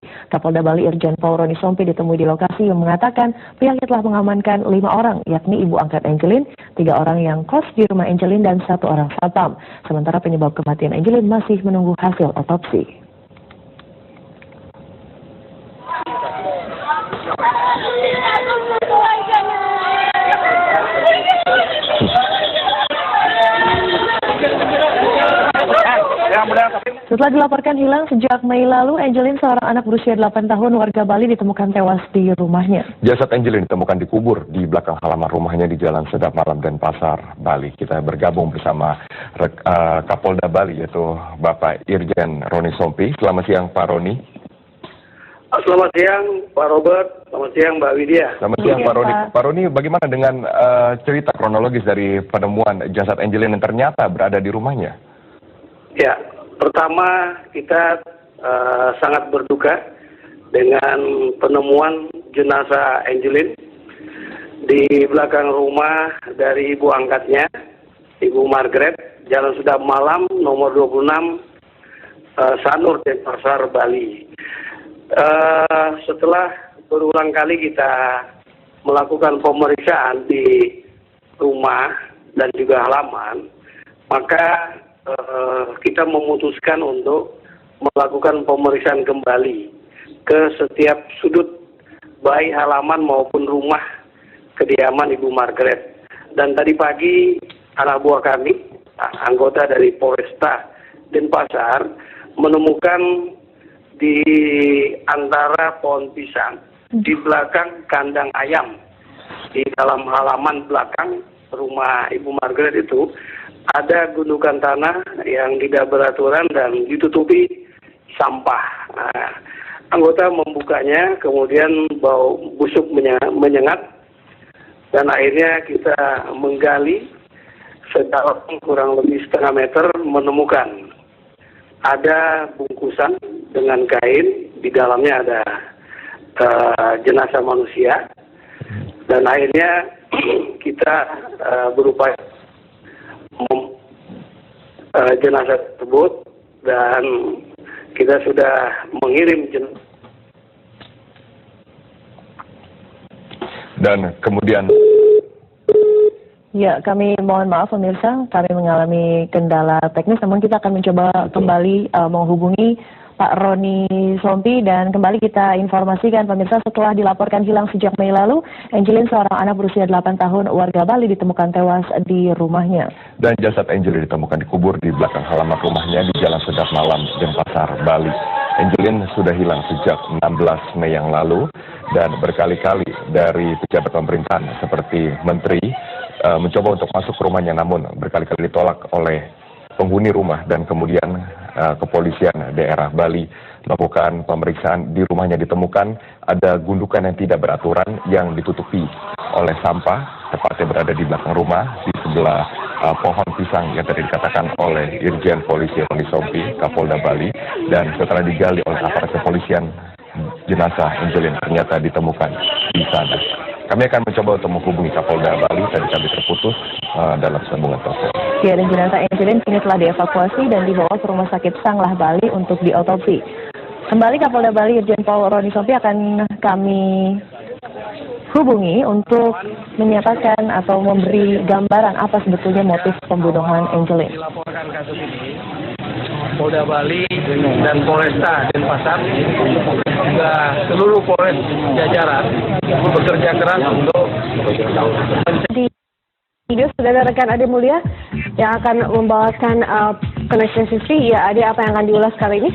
Kapolda Bali Irjen Paul Roni Sompi ditemui di lokasi yang mengatakan pihaknya telah mengamankan 5 orang, yakni ibu angkat Angelin, 3 orang yang kos di rumah Angelin, dan 1 orang satpam. Sementara penyebab kematian Angelin masih menunggu hasil otopsi. Setelah dilaporkan hilang sejak Mei lalu, Angelin, seorang anak berusia 8 tahun warga Bali, ditemukan tewas di rumahnya. Jasad Angelin ditemukan dikubur di belakang halaman rumahnya di Jalan Sedap Malam, Denpasar, Bali. Kita bergabung bersama Kapolda Bali, yaitu Bapak Irjen Roni Sompi. Selamat siang, Pak Roni. Selamat siang, Pak Robert. Selamat siang, Mbak Widya. Selamat siang, Pak Roni. Pak Roni, bagaimana dengan cerita kronologis dari penemuan jasad Angelin yang ternyata berada di rumahnya? Ya, pertama kita sangat berduka dengan penemuan jenazah Angelin di belakang rumah dari ibu angkatnya, Ibu Margaret, Jalan Sedap Malam, nomor 26, Sanur, Denpasar, Bali. Setelah berulang kali kita melakukan pemeriksaan di rumah dan juga halaman, maka kita memutuskan untuk melakukan pemeriksaan kembali ke setiap sudut, baik halaman maupun rumah kediaman Ibu Margaret. Dan tadi pagi anak buah kami, anggota dari Polresta Denpasar, menemukan di antara pohon pisang, di belakang kandang ayam, di dalam halaman belakang rumah Ibu Margaret itu, ada gundukan tanah yang tidak beraturan dan ditutupi sampah. Nah, anggota membukanya, kemudian bau busuk menyengat, dan akhirnya kita menggali sedalam kurang lebih setengah meter, menemukan ada bungkusan dengan kain, di dalamnya ada jenazah manusia, dan akhirnya kita berupaya jenazah tersebut, dan kita sudah mengirim jenazah. Dan kemudian, ya, kami mohon maaf pemirsa, kami mengalami kendala teknis, namun kita akan mencoba kembali menghubungi Pak Roni Sompi, dan kembali kita informasikan pemirsa, setelah dilaporkan hilang sejak Mei lalu, Angelin, seorang anak berusia 8 tahun warga Bali, ditemukan tewas di rumahnya. Dan jasad Angelin ditemukan dikubur di belakang halaman rumahnya di Jalan Sedap Malam, Denpasar, Bali. Angelin sudah hilang sejak 16 Mei yang lalu, dan berkali-kali dari pejabat pemerintahan seperti menteri mencoba untuk masuk ke rumahnya, namun berkali-kali ditolak oleh penghuni rumah, dan kemudian kepolisian daerah Bali melakukan pemeriksaan. Di rumahnya ditemukan ada gundukan yang tidak beraturan yang ditutupi oleh sampah, tepatnya berada di belakang rumah di sebelah pohon pisang yang tadi dikatakan oleh Irjen Polisi Roni Sompi, Kapolda Bali. Dan setelah digali oleh aparat kepolisian, jenazah Angelin ternyata ditemukan di sana. Kami akan mencoba untuk menghubungi Kapolda Bali, tadi kami terputus dalam sambungan telepon. Ya, dan jenazah Angelin kini telah dievakuasi dan dibawa ke Rumah Sakit Sanglah Bali untuk diotopsi. Kembali Kapolda Bali Irjen Paul Roni Sompi akan kami hubungi untuk menyatakan atau memberi gambaran apa sebetulnya motif pembunuhan Angelin. Melaporkan kasus ini, Polda Bali dan Polresta Denpasar juga seluruh Polres jajaran bekerja keras untuk di video sudah ada rekan Ade Mulia yang akan membawakan Connection 360. Ya, Ade, apa yang akan diulas kali ini?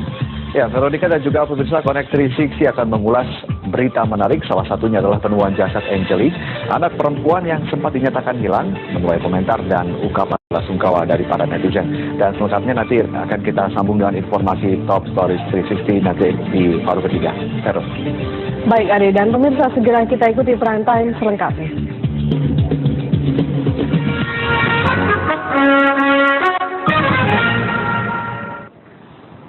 Ya, Veronica dan juga pemirsa Connect 360 akan mengulas berita menarik. Salah satunya adalah penemuan jasad Angelin, anak perempuan yang sempat dinyatakan hilang, menuai komentar dan ungkapan sungkawa dari para netizen. Dan selengkapnya nanti akan kita sambung dengan informasi Top Stories 360 nanti di paruh ketiga. Terus. Baik, Ade, dan pemirsa segera kita ikuti prime time selengkapnya.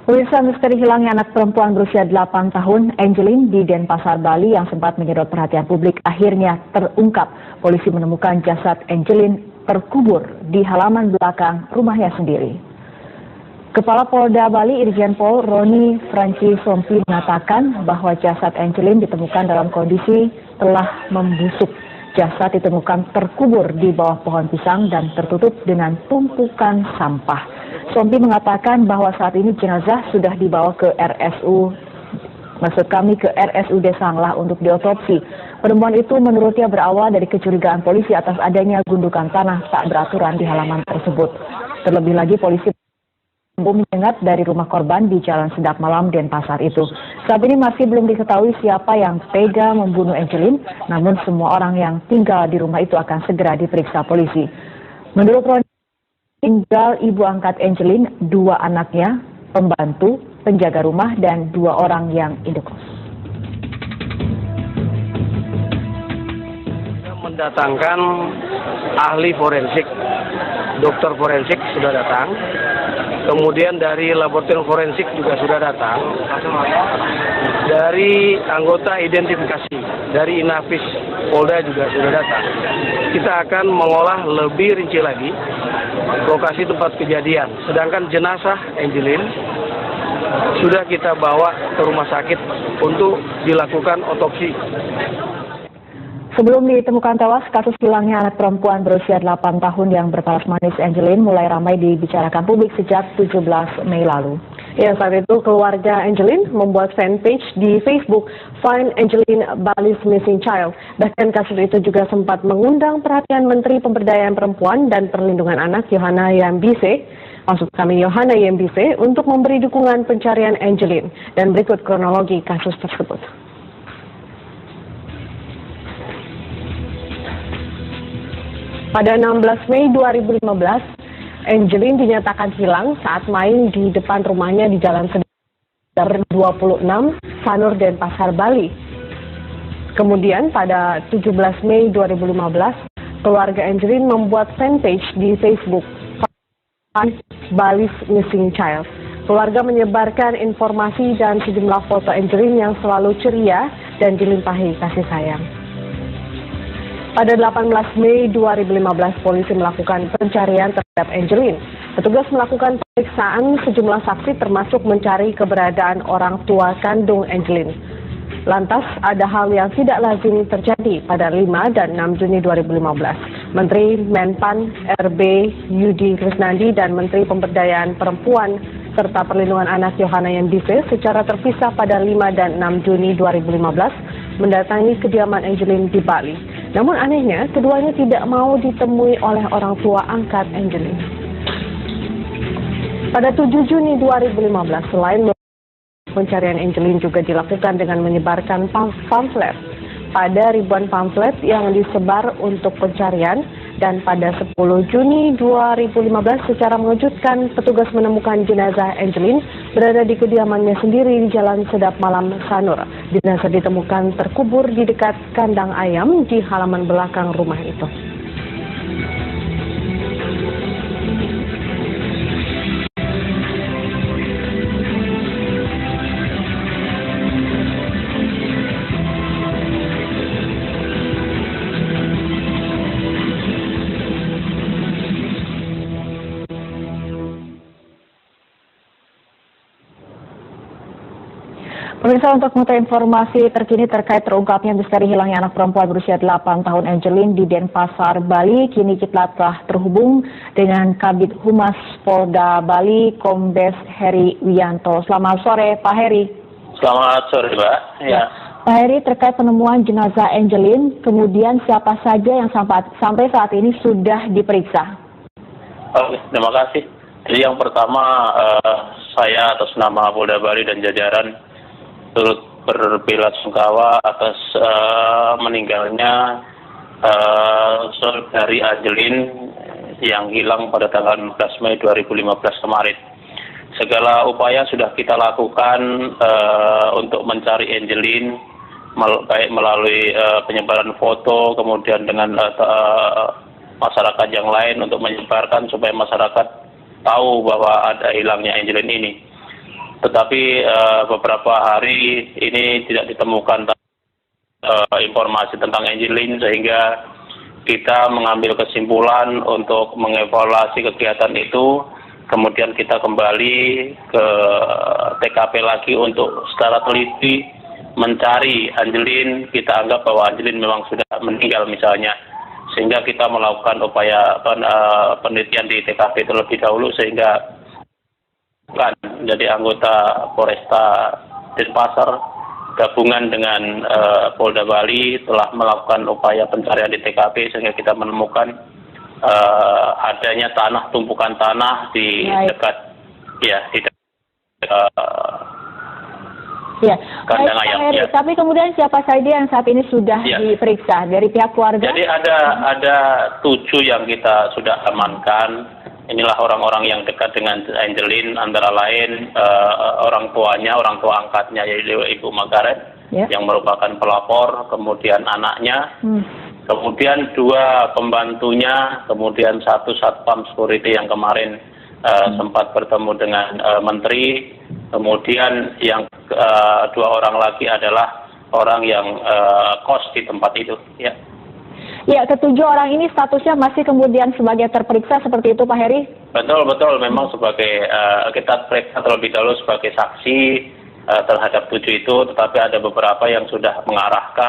Pemirsa, misteri hilangnya anak perempuan berusia 8 tahun, Angelin, di Denpasar, Bali yang sempat menyedot perhatian publik akhirnya terungkap. Polisi menemukan jasad Angelin terkubur di halaman belakang rumahnya sendiri. Kepala Polda Bali Irjen Pol Roni Franci Sompi mengatakan bahwa jasad Angelin ditemukan dalam kondisi telah membusuk. Jasad ditemukan terkubur di bawah pohon pisang dan tertutup dengan tumpukan sampah. Sompi mengatakan bahwa saat ini jenazah sudah dibawa ke RSUD Sanglah untuk diotopsi. Penemuan itu menurutnya berawal dari kecurigaan polisi atas adanya gundukan tanah tak beraturan di halaman tersebut. Terlebih lagi polisi menyengat dari rumah korban di Jalan Sedap Malam, Denpasar itu. Saat ini masih belum diketahui siapa yang tega membunuh Angelin, namun semua orang yang tinggal di rumah itu akan segera diperiksa polisi. Menurut Roni, tinggal ibu angkat Angelin, 2 anaknya, pembantu, penjaga rumah, dan 2 orang yang indekos. Mendatangkan ahli forensik, dokter forensik sudah datang, kemudian dari laboratorium forensik juga sudah datang, dari anggota identifikasi, dari Inafis Polda juga sudah datang. Kita akan mengolah lebih rinci lagi lokasi tempat kejadian, sedangkan jenazah Angelin sudah kita bawa ke rumah sakit untuk dilakukan otopsi. Sebelum ditemukan tewas, kasus hilangnya anak perempuan berusia 8 tahun yang berparas manis Angelin mulai ramai dibicarakan publik sejak 17 Mei lalu. Ya, saat itu keluarga Angelin membuat fanpage di Facebook Find Angelin Bali's Missing Child. Bahkan kasus itu juga sempat mengundang perhatian Menteri Pemberdayaan Perempuan dan Perlindungan Anak Yohana Yambise, untuk memberi dukungan pencarian Angelin. Dan berikut kronologi kasus tersebut. Pada 16 Mei 2015, Angelin dinyatakan hilang saat main di depan rumahnya di Jalan Sedap 26, Sanur, Denpasar, Bali. Kemudian pada 17 Mei 2015, keluarga Angelin membuat fanpage di Facebook Bali's Missing Child. Keluarga menyebarkan informasi dan sejumlah foto Angelin yang selalu ceria dan dilimpahi kasih sayang. Pada 18 Mei 2015, polisi melakukan pencarian terhadap Angelin. Petugas melakukan pemeriksaan sejumlah saksi termasuk mencari keberadaan orang tua kandung Angelin. Lantas, ada hal yang tidak lazim terjadi pada 5 dan 6 Juni 2015. Menteri Menpan RB Yudi Krisnandi dan Menteri Pemberdayaan Perempuan serta Perlindungan Anak Yohana Yambise secara terpisah pada 5 dan 6 Juni 2015 mendatangi kediaman Angelin di Bali. Namun anehnya, keduanya tidak mau ditemui oleh orang tua angkat Angelin. Pada 7 Juni 2015, selain pencarian Angelin juga dilakukan dengan menyebarkan pamflet. Pada ribuan pamflet yang disebar untuk pencarian, dan pada 10 Juni 2015 secara mengejutkan petugas menemukan jenazah Angelin berada di kediamannya sendiri di Jalan Sedap Malam, Sanur. Jenazah ditemukan terkubur di dekat kandang ayam di halaman belakang rumah itu. Pemirsa, untuk mengetahui informasi terkini terkait terungkapnya misteri hilangnya anak perempuan berusia 8 tahun Angelin di Denpasar, Bali, kini kita telah terhubung dengan Kabid Humas Polda Bali, Kombes Heri Wiyanto. Selamat sore, Pak Heri. Selamat sore, Mbak. Ya. Pak Heri, terkait penemuan jenazah Angelin, kemudian siapa saja yang sampai saat ini sudah diperiksa? Oke, terima kasih. Jadi yang pertama, saya atas nama Polda Bali dan jajaran turut berbelasungkawa atas meninggalnya saudari Angelin yang hilang pada tanggal 16 Mei 2015 kemarin. Segala upaya sudah kita lakukan untuk mencari Angelin, baik melalui penyebaran foto, kemudian dengan masyarakat yang lain untuk menyebarkan supaya masyarakat tahu bahwa ada hilangnya Angelin ini. Tetapi beberapa hari ini tidak ditemukan informasi tentang Angelin, sehingga kita mengambil kesimpulan untuk mengevaluasi kegiatan itu kemudian kita kembali ke TKP lagi untuk secara teliti mencari Angelin. Kita anggap bahwa Angelin memang sudah meninggal misalnya, sehingga kita melakukan upaya penelitian di TKP terlebih dahulu, sehingga jadi anggota Polresta Denpasar gabungan dengan Polda Bali telah melakukan upaya pencarian di TKP, sehingga kita menemukan adanya tumpukan tanah di dekat kandang ayam. Ya. Tapi kemudian siapa saja yang saat ini sudah diperiksa dari pihak keluarga? Jadi ada 7 yang kita sudah amankan. Inilah orang-orang yang dekat dengan Angelin, antara lain orang tua angkatnya yaitu Ibu Margaret yang merupakan pelapor, kemudian anaknya, kemudian 2 pembantunya, kemudian 1 satpam security yang kemarin sempat bertemu dengan menteri, kemudian yang 2 orang lagi adalah orang yang kos di tempat itu. Ya, ke-7 orang ini statusnya masih kemudian sebagai terperiksa seperti itu, Pak Heri? Betul, memang sebagai kita periksa terlebih dahulu sebagai saksi terhadap 7 itu, tetapi ada beberapa yang sudah mengarah ke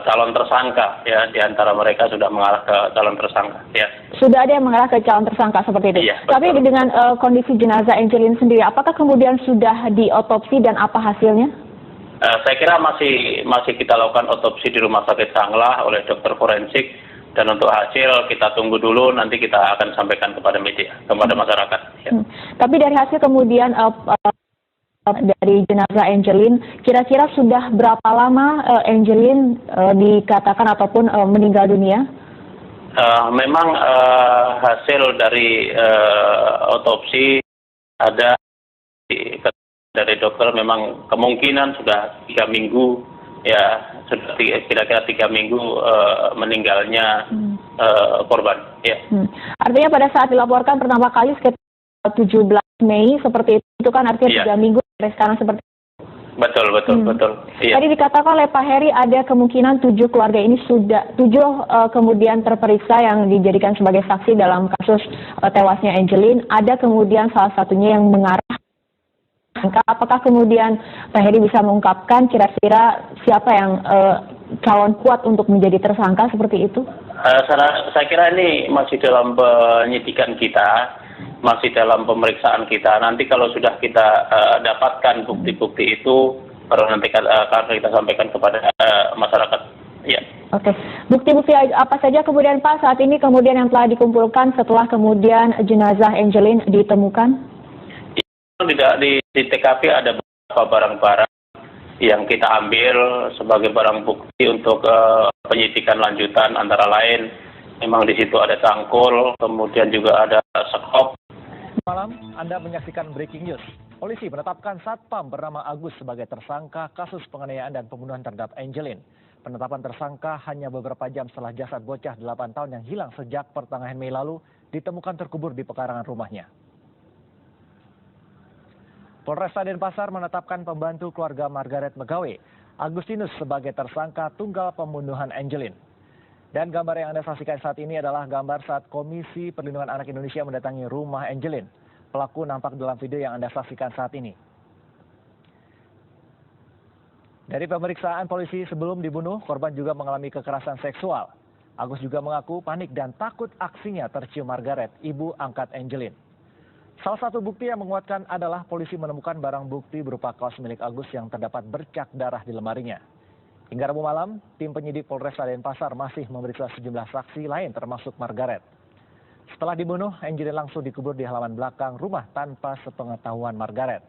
calon tersangka, ya, di antara mereka sudah mengarah ke calon tersangka, ya. Sudah ada yang mengarah ke calon tersangka seperti itu. Iya, tapi dengan kondisi jenazah Angelin sendiri, apakah kemudian sudah diotopsi dan apa hasilnya? Saya kira masih kita lakukan otopsi di Rumah Sakit Sanglah oleh dokter forensik, dan untuk hasil kita tunggu dulu, nanti kita akan sampaikan kepada media, kepada masyarakat. Ya. Tapi dari hasil kemudian dari jenazah Angelin, kira-kira sudah berapa lama Angelin dikatakan ataupun meninggal dunia? Memang hasil dari otopsi ada dari dokter, memang kemungkinan sudah 3 minggu, ya, sudah kira-kira 3 minggu meninggalnya korban. Ya. Artinya pada saat dilaporkan pertama kali sekitar 17 Mei seperti itu kan artinya 3 minggu dari sekarang seperti itu. Betul. Iya. Tadi dikatakan oleh Pak Heri ada kemungkinan 7 keluarga ini sudah 7 kemudian terperiksa yang dijadikan sebagai saksi dalam kasus tewasnya Angelin. Ada kemudian salah satunya yang mengarah. Apakah kemudian Pak Heri bisa mengungkapkan kira-kira siapa yang calon kuat untuk menjadi tersangka seperti itu? Saya kira ini masih dalam penyidikan kita, masih dalam pemeriksaan kita. Nanti kalau sudah kita dapatkan bukti-bukti itu, baru nanti akan kita sampaikan kepada masyarakat. Ya. Oke. Bukti-bukti apa saja kemudian Pak saat ini kemudian yang telah dikumpulkan setelah kemudian jenazah Angelin ditemukan? Di TKP ada beberapa barang-barang yang kita ambil sebagai barang bukti untuk penyidikan lanjutan, antara lain memang di situ ada cangkul, kemudian juga ada sekop. Malam, Anda menyaksikan Breaking News. Polisi menetapkan satpam bernama Agus sebagai tersangka kasus penganiayaan dan pembunuhan terhadap Angelin. Penetapan tersangka hanya beberapa jam setelah jasad bocah 8 tahun yang hilang sejak pertengahan Mei lalu ditemukan terkubur di pekarangan rumahnya. Polresta Denpasar menetapkan pembantu keluarga Margaret Megawe, Agustinus, sebagai tersangka tunggal pembunuhan Angelin. Dan gambar yang Anda saksikan saat ini adalah gambar saat Komisi Perlindungan Anak Indonesia mendatangi rumah Angelin. Pelaku nampak dalam video yang Anda saksikan saat ini. Dari pemeriksaan polisi sebelum dibunuh, korban juga mengalami kekerasan seksual. Agus juga mengaku panik dan takut aksinya tercium Margaret, ibu angkat Angelin. Salah satu bukti yang menguatkan adalah polisi menemukan barang bukti berupa kaos milik Agus yang terdapat bercak darah di lemarinya. Hingga Rabu malam, tim penyidik Polresta Denpasar masih memeriksa sejumlah saksi lain termasuk Margaret. Setelah dibunuh, Angelin langsung dikubur di halaman belakang rumah tanpa sepengetahuan Margaret.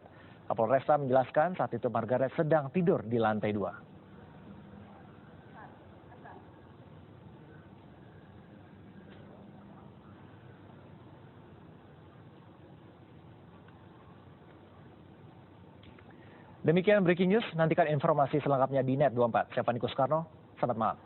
Kapolresta menjelaskan saat itu Margaret sedang tidur di lantai 2. Demikian Breaking News, nantikan informasi selengkapnya di Net24. Saya Paniko Soekarno, selamat malam.